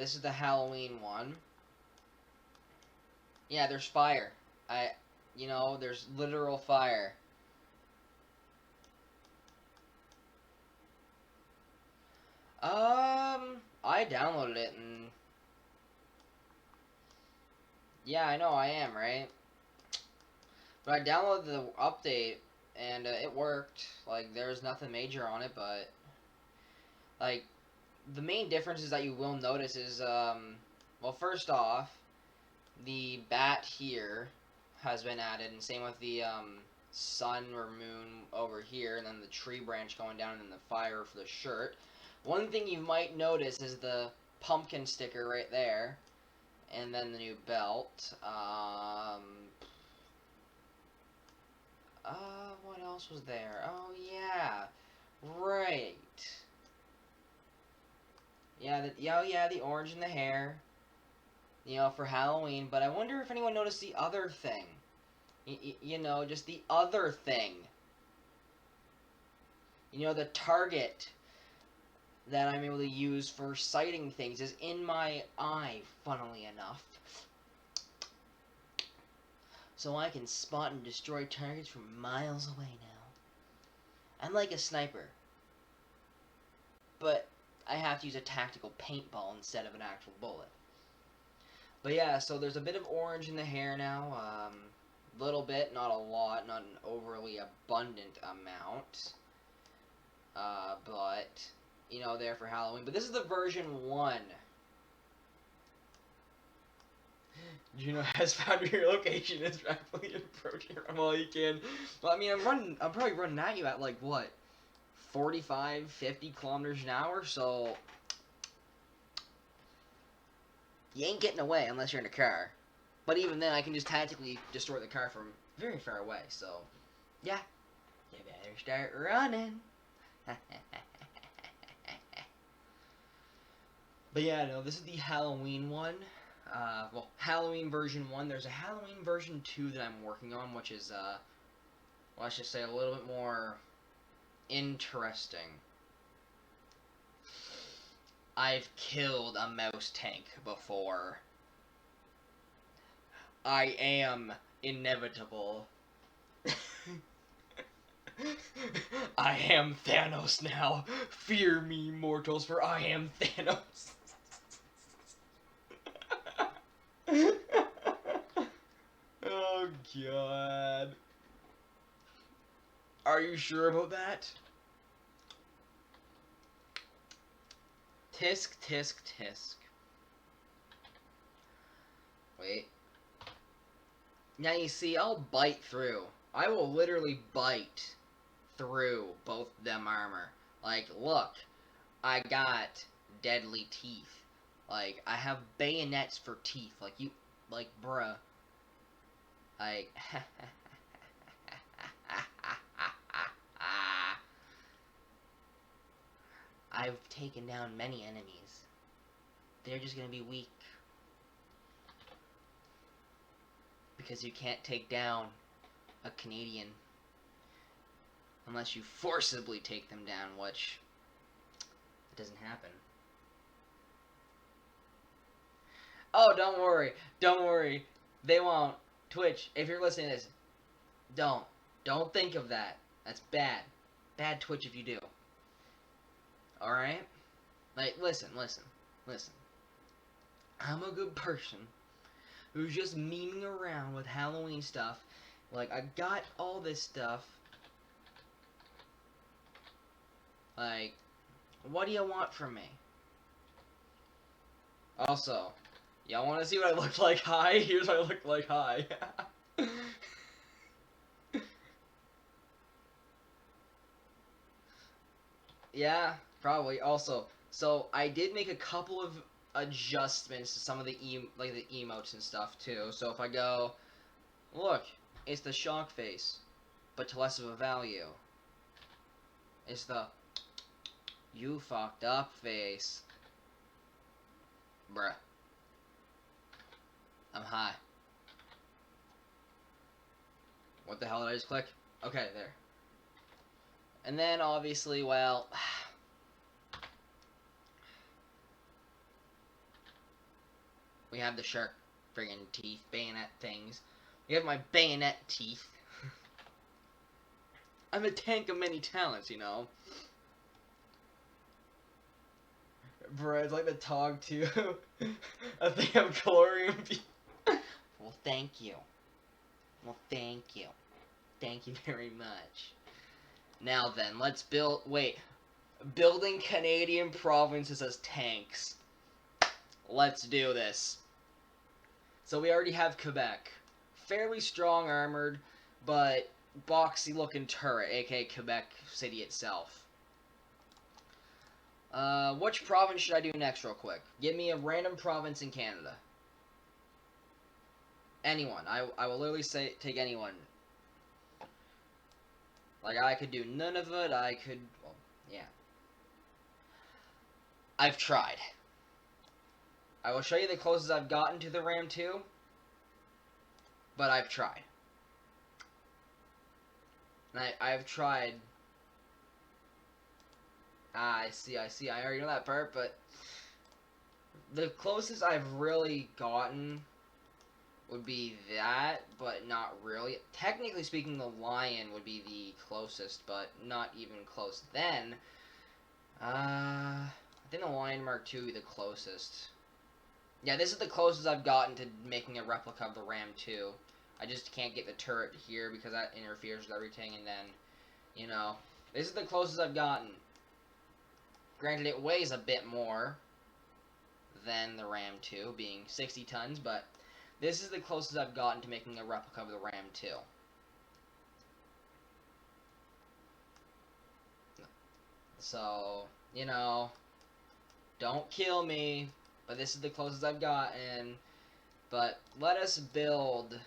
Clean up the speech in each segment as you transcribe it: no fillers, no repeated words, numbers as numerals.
this is the Halloween one. Yeah, there's fire. There's literal fire. I downloaded it and... Yeah, I know I am, right? But I downloaded the update, and it worked. Like, there's nothing major on it, but... Like, the main differences that you will notice is, well, first off, the bat here has been added, and same with the, sun or moon over here, and then the tree branch going down, and then the fire for the shirt. One thing you might notice is the pumpkin sticker right there, and then the new belt. What else was there? Oh, yeah. Right. Yeah, the orange in the hair. For Halloween. But I wonder if anyone noticed the other thing. Just the other thing. The target that I'm able to use for sighting things is in my eye, funnily enough. So I can spot and destroy targets from miles away now. I'm like a sniper. But I have to use a tactical paintball instead of an actual bullet. But yeah, so there's a bit of orange in the hair now. Little bit, not a lot, not an overly abundant amount. But, there for Halloween. But this is the version 1. Has found your location is rapidly approaching while you can. Well, I mean, I'm probably running at you at, like, what? 45, 50 kilometers an hour, so... You ain't getting away unless you're in a car. But even then, I can just tactically destroy the car from very far away, so... Yeah. You better start running. But yeah, no, this is the Halloween one. Well, Halloween version 1. There's a Halloween version 2 that I'm working on, which is, well, I should say a little bit more interesting. I've killed a mouse tank before. I am inevitable. I am Thanos now. Fear me, mortals, for I am Thanos. Oh, God. Are you sure about that? Tisk, tisk, tisk. Wait. Now you see, I'll bite through. I will literally bite through both them armor. Like, look. I got deadly teeth. Like, I have bayonets for teeth. Like, bruh. Like, I've taken down many enemies. They're just gonna be weak. Because you can't take down a Canadian unless you forcibly take them down, which it doesn't happen. Oh, don't worry, they won't. Twitch, if you're listening to this, don't think of that. That's bad Twitch if you do. Alright? Like, listen. I'm a good person who's just memeing around with Halloween stuff. Like, I got all this stuff. Like, what do you want from me? Also, y'all want to see what I look like high? Here's what I look like high. Yeah, probably. Also, so I did make a couple of adjustments to some of the the emotes and stuff too. So if I go, look, it's the shock face, but to less of a value. It's the you fucked up face. Bruh. I'm high. What the hell did I just click? Okay, there. And then, obviously, well... We have the shark friggin' teeth, bayonet things. We have my bayonet teeth. I'm a tank of many talents, you know. Bro, it's like the Tog 2. I think I'm chlorine. Well, thank you. Well, thank you. Thank you very much. Now then, let's build... Wait. Building Canadian provinces as tanks. Let's do this. So we already have Quebec. Fairly strong armored, but boxy looking turret, aka Quebec City itself. Which province should I do next real quick? Give me a random province in Canada. Anyone. I will literally say take anyone. Like, I could do Nunavut, I could... Well, yeah. I've tried. I will show you the closest I've gotten to the Ram 2. But I've tried. And I've tried... Ah, I see. I already know that part, but... The closest I've really gotten would be that, but not really. Technically speaking, the Lion would be the closest, but not even close. Then, I think the Lion Mark II would be the closest. Yeah, this is the closest I've gotten to making a replica of the Ram 2. I just can't get the turret here because that interferes with everything, and then, you know, this is the closest I've gotten. Granted, it weighs a bit more than the Ram 2, being 60 tons, but this is the closest I've gotten to making a replica of the Ram 2. So, you know, don't kill me, but this is the closest I've gotten. But let us build...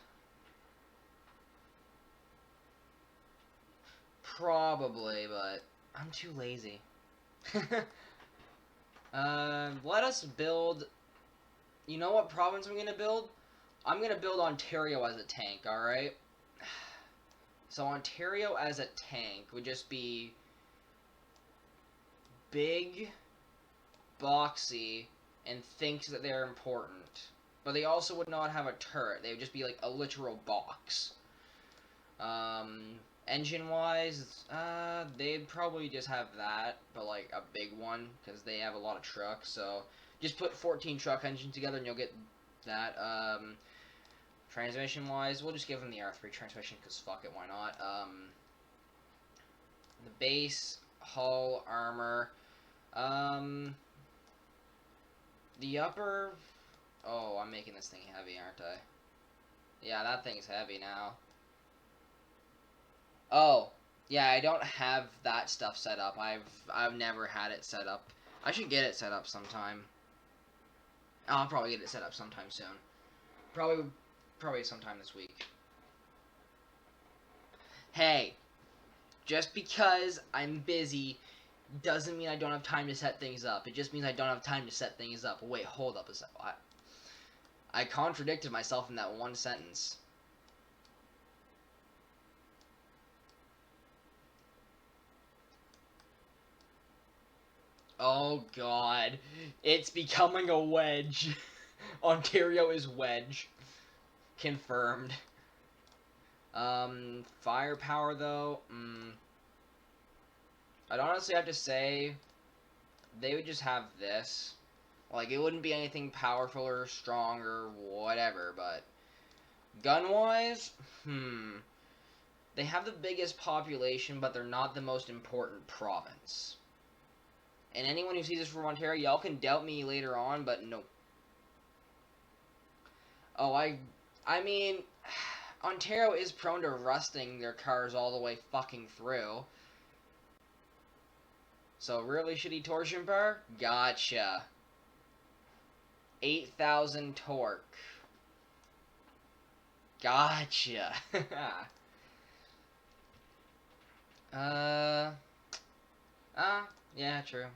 Probably, but I'm too lazy. Let us build... You know what province I'm gonna build? I'm gonna build Ontario as a tank, alright? So Ontario as a tank would just be... big, boxy, and thinks that they're important. But they also would not have a turret. They would just be like a literal box. Engine-wise, they'd probably just have that, but like a big one, because they have a lot of trucks, so just put 14 truck engines together and you'll get that. Transmission-wise, we'll just give them the R3 transmission, because fuck it, why not? The base, hull, armor, the upper... Oh, I'm making this thing heavy, aren't I? Yeah, that thing's heavy now. Oh, yeah, I don't have that stuff set up. I've never had it set up. I should get it set up sometime. I'll probably get it set up sometime soon. Probably sometime this week. Hey, just because I'm busy doesn't mean I don't have time to set things up. It just means I don't have time to set things up. Wait, hold up a second. I contradicted myself in that one sentence. Oh god, it's becoming a wedge. Ontario is wedge. Confirmed. Firepower though, I'd honestly have to say they would just have this. Like, it wouldn't be anything powerful or strong or whatever, but gun-wise, they have the biggest population, but they're not the most important province. And anyone who sees this from Ontario, y'all can doubt me later on, but no. Oh, I mean, Ontario is prone to rusting their cars all the way fucking through. So, really shitty torsion power? Gotcha. 8,000 torque. Gotcha. Yeah, true.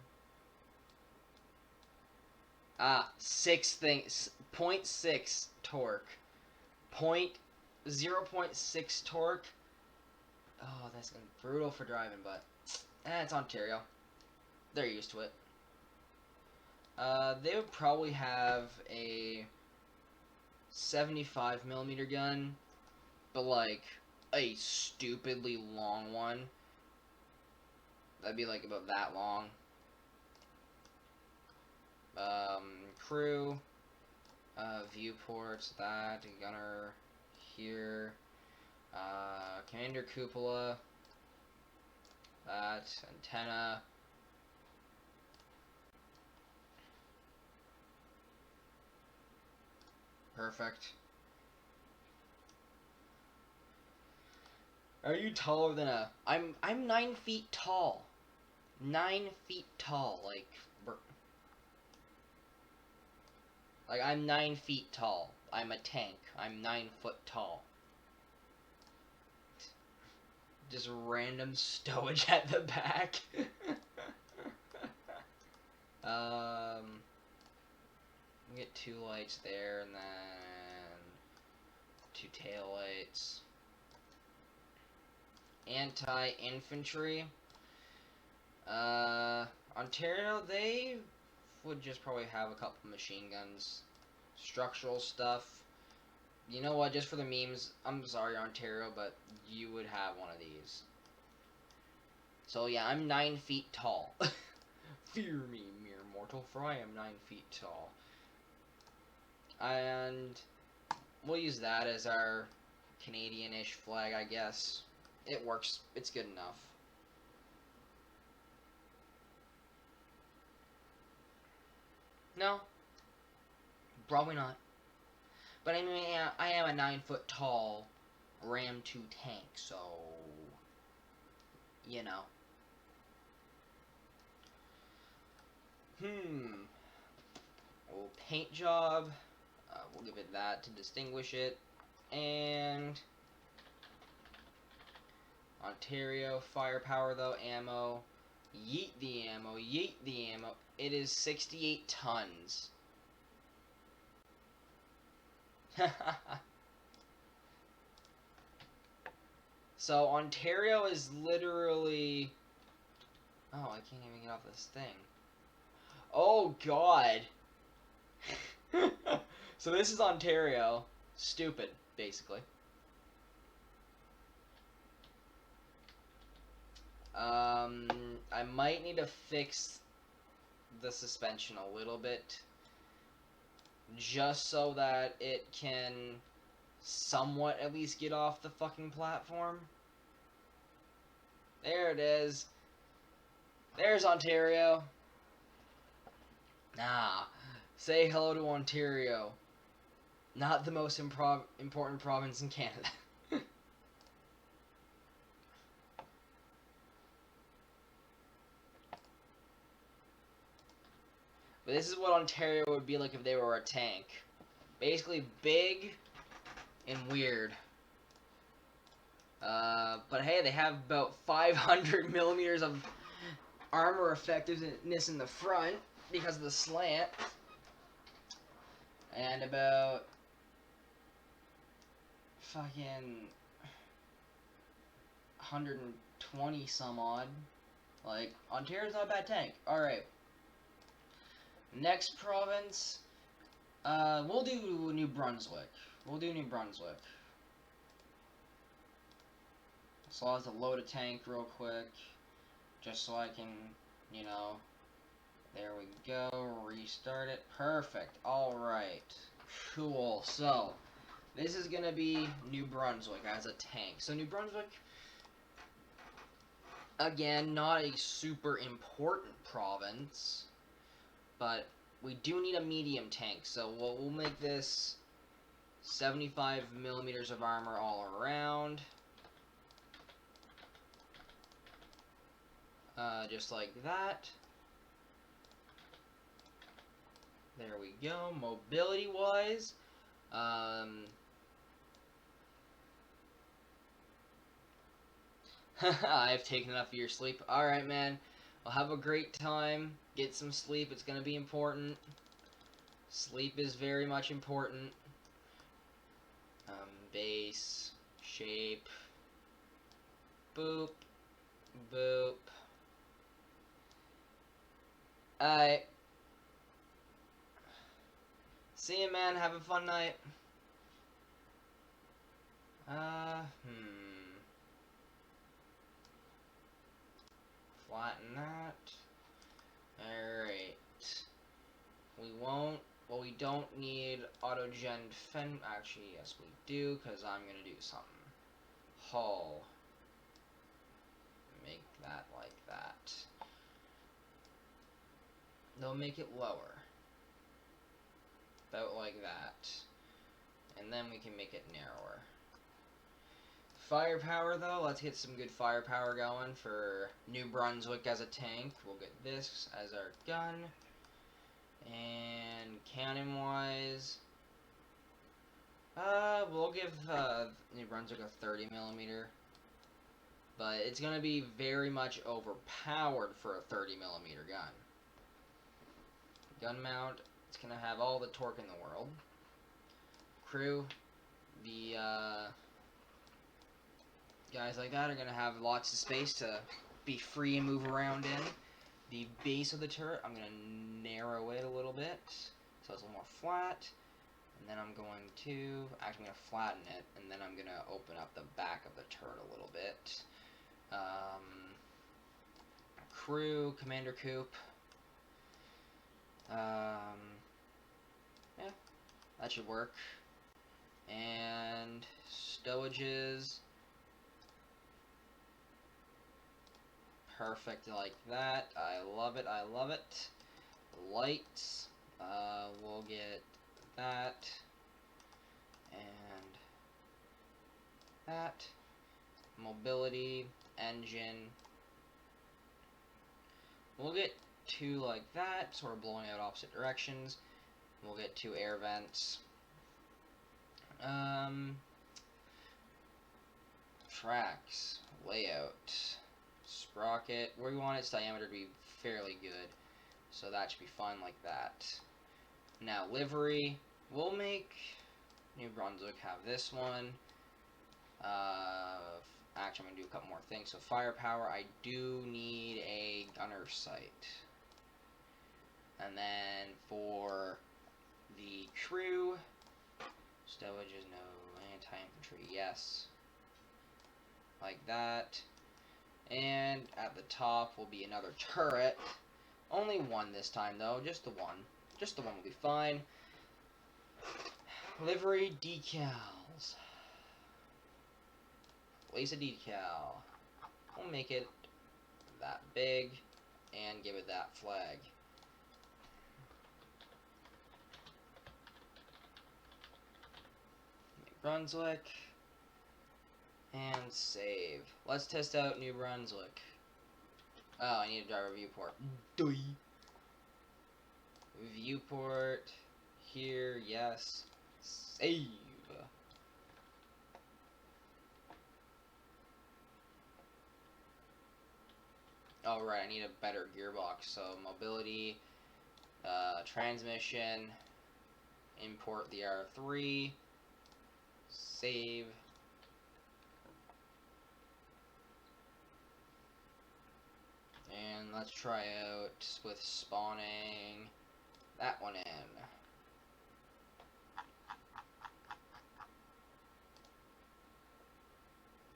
0.6 torque. 0.6 torque. Oh, that's gonna be brutal for driving, but it's Ontario. They're used to it. They would probably have a 75mm gun, but like a stupidly long one. That'd be like about that long. Crew, viewports, that, gunner here, commander cupola, that, antenna. Perfect. Are you taller than a... I'm 9 feet tall. 9 feet tall, like I'm 9 feet tall. I'm a tank. I'm 9 foot tall. Just random stowage at the back. Get 2 lights there, and then 2 tail lights. Anti-infantry. Ontario, they would just probably have a couple machine guns. Structural stuff. You know what, just for the memes, I'm sorry, Ontario, but you would have one of these. So yeah, I'm 9 feet tall. Fear me, mere mortal, for I am 9 feet tall. And we'll use that as our Canadian-ish flag, I guess. It works. It's good enough. No. Probably not. But I mean, I am a 9 foot tall Ram 2 tank, so... You know. Oh, paint job. We'll give it that to distinguish it. And... Ontario, firepower though, ammo. Yeet the ammo, yeet the ammo. It is 68 tons. So Ontario is literally... Oh, I can't even get off this thing. Oh, God. So this is Ontario. Stupid, basically. I might need to fix the suspension a little bit. Just so that it can somewhat at least get off the fucking platform. There it is. There's Ontario. Say hello to Ontario. Not the most important province in Canada. But this is what Ontario would be like if they were a tank. Basically big and weird. But hey, they have about 500 millimeters of armor effectiveness in the front because of the slant. And about fucking 120 some odd. Like, Ontario's not a bad tank. Alright. Next province. We'll do New Brunswick. We'll do New Brunswick. So I'll have to load a tank real quick. Just so I can, you know. There we go. Restart it. Perfect. Alright. Cool. So, this is gonna be New Brunswick as a tank. So New Brunswick, again, not a super important province, but we do need a medium tank. So we'll make this 75 millimeters of armor all around. Just like that. There we go. Mobility-wise, I've taken enough of your sleep. Alright, man. Well, have a great time. Get some sleep. It's going to be important. Sleep is very much important. Base, shape, boop, boop. Alright. See you, man. Have a fun night. Flatten that. Alright. We won't, well, we don't need auto-gen fen, actually, yes we do, because I'm gonna do something. Hull. Make that like that. They'll make it lower. About like that. And then we can make it narrower. Firepower, though, let's get some good firepower going for New Brunswick as a tank. We'll get this as our gun. And cannon-wise, we'll give New Brunswick a 30mm. But it's going to be very much overpowered for a 30mm gun. Gun mount, it's going to have all the torque in the world. Crew, the guys like that are going to have lots of space to be free and move around in. The base of the turret, I'm going to narrow it a little bit so it's a little more flat. And then I'm going to, actually I'm going to flatten it, and then I'm going to open up the back of the turret a little bit. Crew, Commander Coop. Yeah, that should work. And stowages. Perfect like that. I love it, I love it. Lights. We'll get that. And that. Mobility. Engine. We'll get two like that, sort of blowing out opposite directions. We'll get two air vents. Tracks. Layout. Sprocket. We want its diameter to be fairly good, so that should be fine like that. Now livery, we'll make New Brunswick have this one. Actually, I'm gonna do a couple more things. So firepower, I do need a gunner sight, and then for the crew, stowage is no, anti-infantry, yes, like that. And at the top will be another turret. Only one this time, though. Just the one. Just the one will be fine. Livery decals. Place a decal. We'll make it that big and give it that flag. New Brunswick. And save. Let's test out New Brunswick. Oh, I need a driver viewport. Viewport. Here, yes. Save. Oh, right, I need a better gearbox. So, mobility, transmission, import the R3, save. And let's try out with spawning that one in.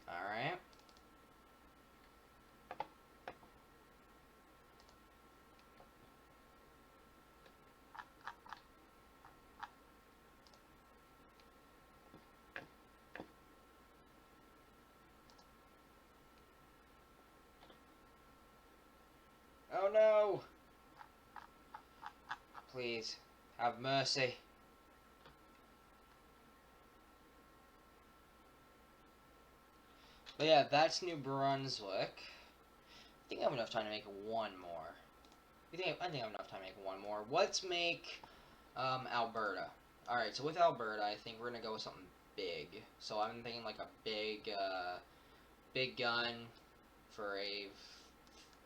Alright. Oh no! Please, have mercy. But yeah, that's New Brunswick. I think I have enough time to make one more. I think I have enough time to make one more. Let's make Alberta. Alright, so with Alberta, I think we're gonna go with something big. So I'm thinking like a big gun for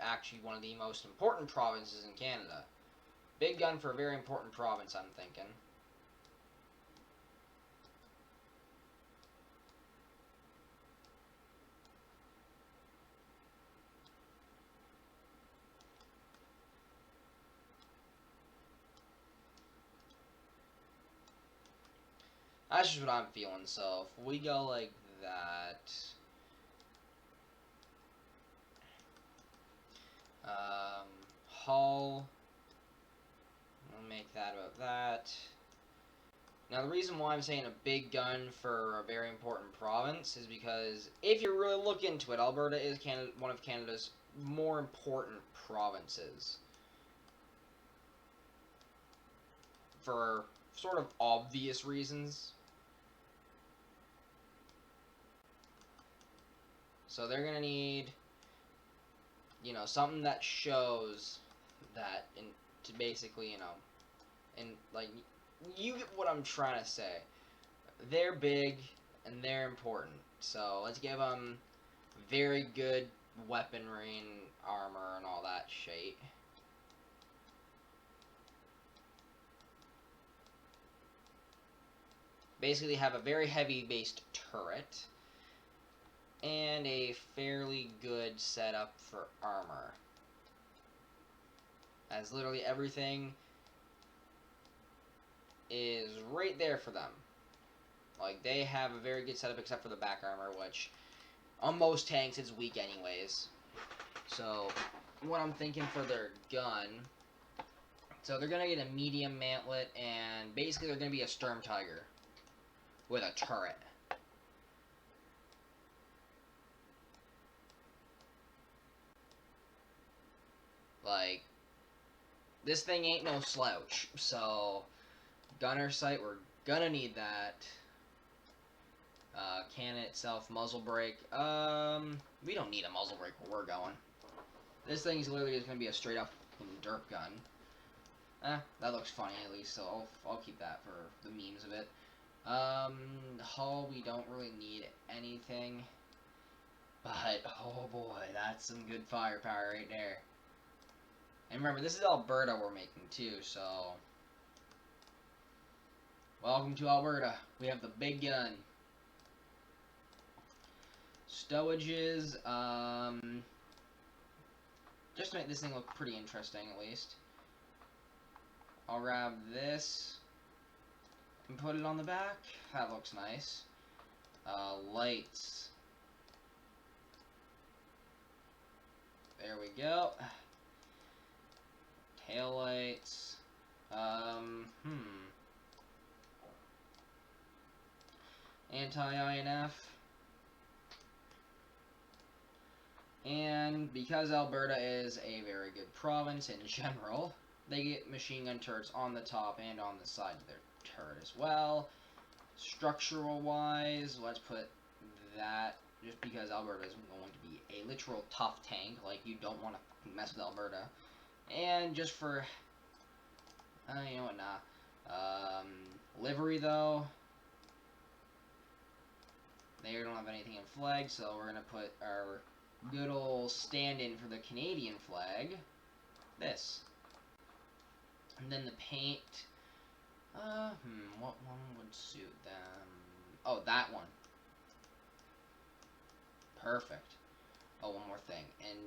actually one of the most important provinces in Canada. Big gun for a very important province, I'm thinking. That's just what I'm feeling, so if we go like that. Hull. We'll make that about that. Now, the reason why I'm saying a big gun for a very important province is because if you really look into it, Alberta is one of Canada's more important provinces. For sort of obvious reasons. So they're going to need, you know, something that shows that, to basically, you know, and like, you get what I'm trying to say. They're big and they're important. So let's give them very good weaponry and armor and all that shit. Basically have a very heavy based turret and a fairly good setup for armor. As literally everything is right there for them. Like, they have a very good setup except for the back armor, which on most tanks is weak anyways. So, what I'm thinking for their gun, so they're going to get a medium mantlet, and basically they're going to be a Sturm Tiger with a turret. Like, this thing ain't no slouch, so gunner sight, we're gonna need that. Cannon itself, muzzle brake. We don't need a muzzle brake where we're going. This thing's literally just gonna be a straight up derp gun. That looks funny at least, so I'll keep that for the memes of it. Hull, we don't really need anything. But, oh boy, that's some good firepower right there. And remember, this is Alberta we're making too, so. Welcome to Alberta. We have the big gun. Stowages, just to make this thing look pretty interesting at least. I'll grab this and put it on the back. That looks nice. Lights. There we go. Tail lights. Anti-INF. And because Alberta is a very good province in general, they get machine gun turrets on the top and on the side of their turret as well. Structural wise, let's put that, just because Alberta is going to be a literal tough tank, like you don't want to mess with Alberta. And just for, you know what, nah. Livery though, they don't have anything in flag, so we're going to put our good old stand-in for the Canadian flag. This. And then the paint. What one would suit them? Oh, that one. Perfect. Oh, one more thing. And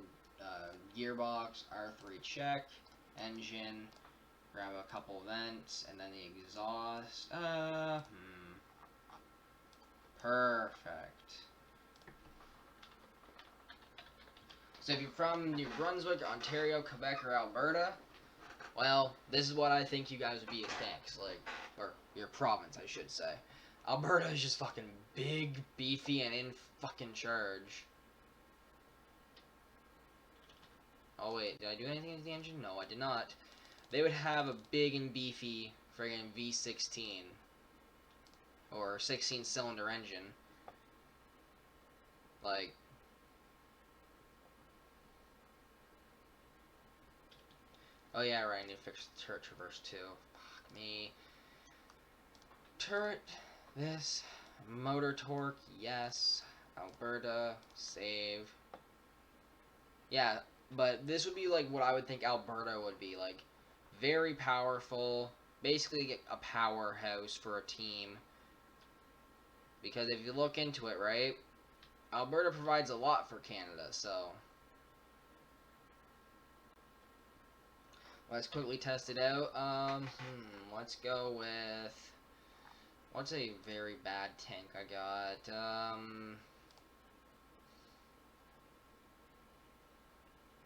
gearbox, R3 check. Engine. Grab a couple vents, and then the exhaust. Perfect. So if you're from New Brunswick, Ontario, Quebec, or Alberta, well, this is what I think you guys would be as tanks, like, or your province, I should say. Alberta is just fucking big, beefy, and in fucking charge. Oh wait, did I do anything with the engine? No, I did not. They would have a big and beefy friggin' V16 or 16-cylinder engine. Like, oh yeah, right, I need to fix the turret traverse too. Fuck me. Turret, this, motor torque, yes. Alberta, save. Yeah, but this would be like what I would think Alberta would be, like, very powerful, basically a powerhouse for a team. Because if you look into it, right, Alberta provides a lot for Canada, so let's quickly test it out. Let's go with What's a very bad tank I got?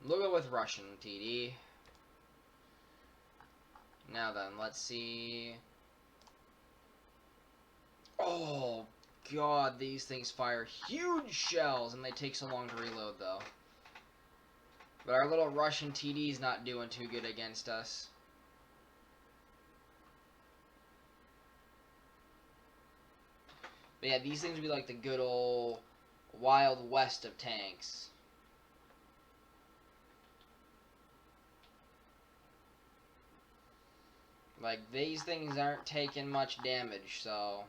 We'll go with Russian TD. Now then, let's see. Oh, God, these things fire huge shells, and they take so long to reload, though. But our little Russian TD's not doing too good against us. But yeah, these things would be like the good old Wild West of tanks. Like, these things aren't taking much damage, so...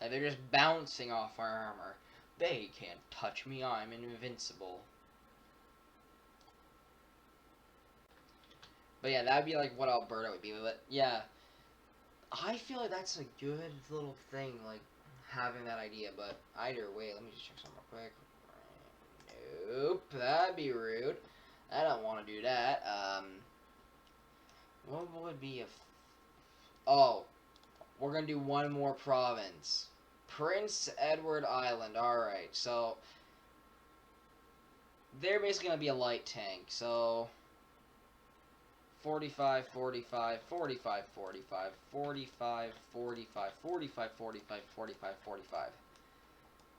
Like, they're just bouncing off our armor. They can't touch me, I'm invincible. But yeah, that would be like what Alberta would be. But yeah, I feel like that's a good little thing, like, having that idea. But either way, let me just check something real quick. Nope, that'd be rude. I don't want to do that. What would be if... Oh, we're going to do one more province. Prince Edward Island. Alright, so... They're basically going to be a light tank, so... 45, 45, 45, 45, 45, 45, 45, 45, 45, 45.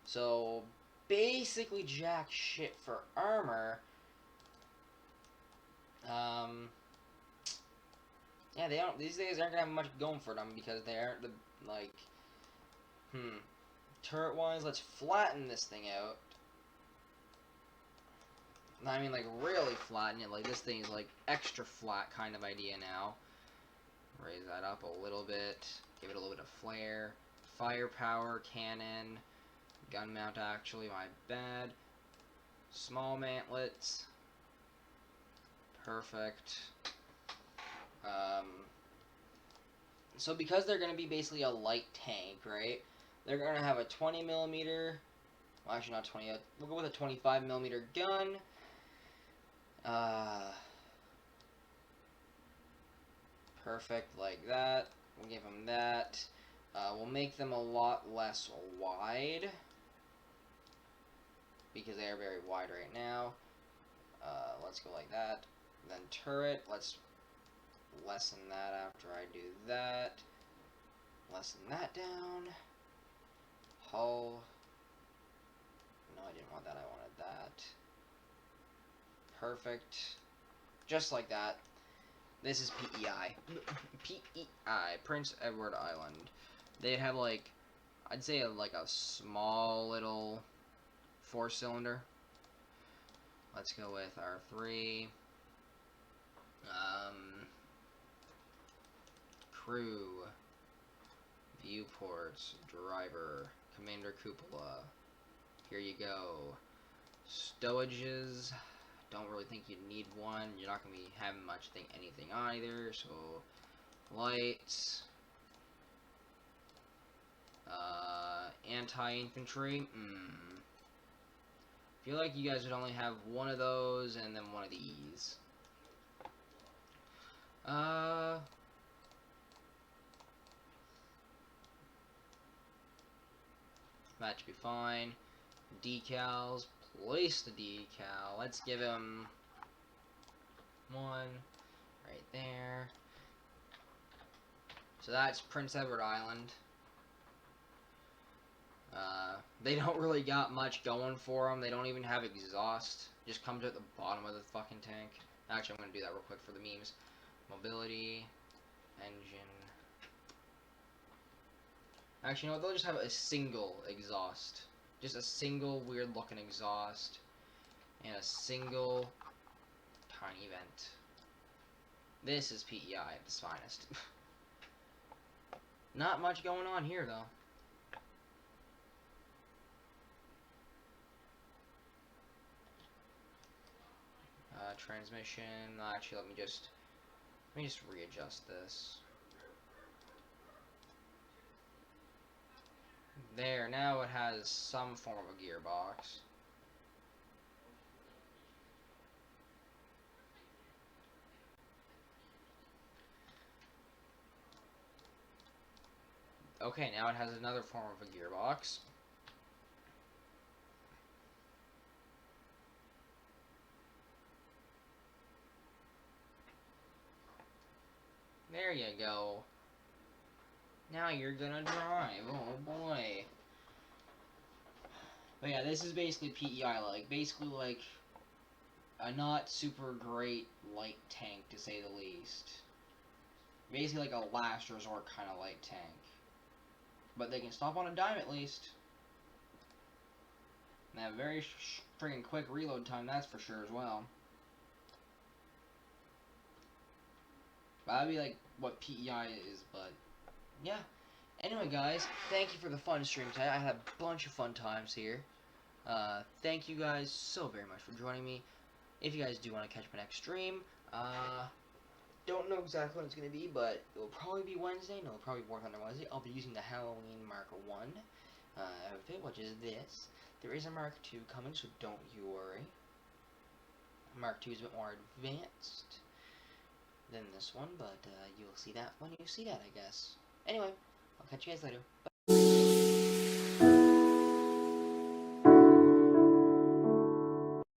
So, basically jack shit for armor. Yeah, they don't. These days aren't gonna have much going for them because they aren't the like. Turret-wise, let's flatten this thing out. I mean, like really flatten it. Like this thing is like extra flat kind of idea now. Raise that up a little bit. Give it a little bit of flare. Firepower, cannon, gun mount. Actually, my bad. Small mantlets. Perfect. So because they're going to be basically a light tank, right? They're going to have a 20 millimeter. Well, actually not 20. We'll go with a 25 millimeter gun. Perfect, like that. We'll give them that. We'll make them a lot less wide because they are very wide right now. Let's go like that. Then turret, let's lessen that after I do that. Lessen that down. Hull. No, I didn't want that. I wanted that. Perfect. Just like that. This is PEI. PEI. Prince Edward Island. They'd have like, I'd say like a small little 4-cylinder. Let's go with R3. Crew. Viewports. Driver. Commander Cupola. Here you go. Stowages. Don't really think you'd need one. You're not going to be having much anything either. So, lights. Anti-infantry. Feel like you guys would only have one of those and then one of these. That should be fine. Decals. Place the decal. Let's give him one right there. So that's Prince Edward Island. They don't really got much going for them. They don't even have exhaust. Just comes at the bottom of the fucking tank. Actually, I'm going to do that real quick for the memes. Mobility. Engine. Actually, you know what? They'll just have a single exhaust. Just a single weird looking exhaust. And a single tiny vent. This is PEI at its finest. Not much going on here, though. Transmission. Actually, let me just readjust this. There, now it has some form of a gearbox. Okay, now it has another form of a gearbox. There you go. Now you're gonna drive. Oh boy. But yeah, this is basically PEI, like, basically like a not super great light tank, to say the least. Basically like a last resort kind of light tank. But they can stop on a dime at least. And they have very friggin' quick reload time, that's for sure as well. But that'd be like what PEI is, but yeah. Anyway, guys, thank you for the fun stream tonight. I had a bunch of fun times here. Thank you guys so very much for joining me. If you guys do want to catch my next stream, don't know exactly when it's going to be, but it will probably be Wednesday. No, it'll probably be War Thunder Wednesday. I'll be using the Halloween Mark 1 outfit, which is this. There is a Mark 2 coming, so don't you worry. Mark 2 is a bit more advanced than this one, but you'll see that when you see that, I guess. Anyway, I'll catch you guys later. Bye.